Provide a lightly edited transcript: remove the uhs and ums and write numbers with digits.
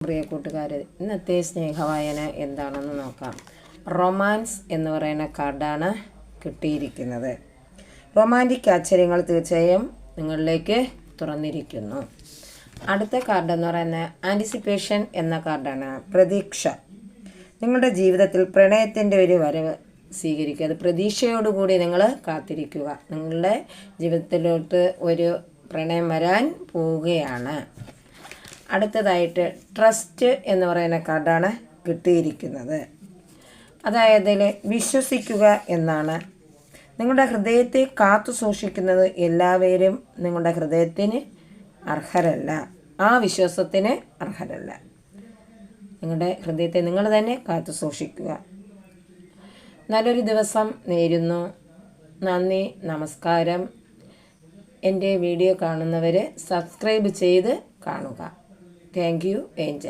പ്രിയ കൂട്ടുകാരെ, ഇന്നത്തെ സ്നേഹവായന എന്താണെന്ന് നോക്കാം. റൊമാൻസ് എന്ന് പറയുന്ന കാർഡാണ് കിട്ടിയിരിക്കുന്നത്. റൊമാൻറ്റിക് ആശ്ചര്യങ്ങൾ തീർച്ചയായും നിങ്ങളിലേക്ക് തുറന്നിരിക്കുന്നു. അടുത്ത കാർഡ് എന്ന് പറയുന്നത് ആൻറ്റിസിപ്പേഷൻ എന്ന കാർഡാണ്. പ്രതീക്ഷ. നിങ്ങളുടെ ജീവിതത്തിൽ പ്രണയത്തിൻ്റെ ഒരു വരവ് സ്വീകരിക്കുക. അത് പ്രതീക്ഷയോടുകൂടി നിങ്ങൾ കാത്തിരിക്കുക. നിങ്ങളുടെ ജീവിതത്തിലോട്ട് ഒരു പ്രണയം വരാൻ പോവുകയാണ്. അടുത്തതായിട്ട് ട്രസ്റ്റ് എന്ന് പറയുന്ന കാർഡാണ് കിട്ടിയിരിക്കുന്നത്. അതായത് വിശ്വസിക്കുക എന്നാണ്. നിങ്ങളുടെ ഹൃദയത്തെ കാത്തു സൂക്ഷിക്കുന്നത് എല്ലാവരും നിങ്ങളുടെ ഹൃദയത്തിന് അർഹരല്ല, ആ വിശ്വാസത്തിന് അർഹരല്ല. നിങ്ങളുടെ ഹൃദയത്തെ നിങ്ങൾ തന്നെ കാത്തു സൂക്ഷിക്കുക. നല്ലൊരു ദിവസം നേരുന്നു. നന്ദി, നമസ്കാരം. എൻ്റെ വീഡിയോ കാണുന്നവർ സബ്സ്ക്രൈബ് ചെയ്ത് കാണുക. Thank you. ഏഞ്ചൽ.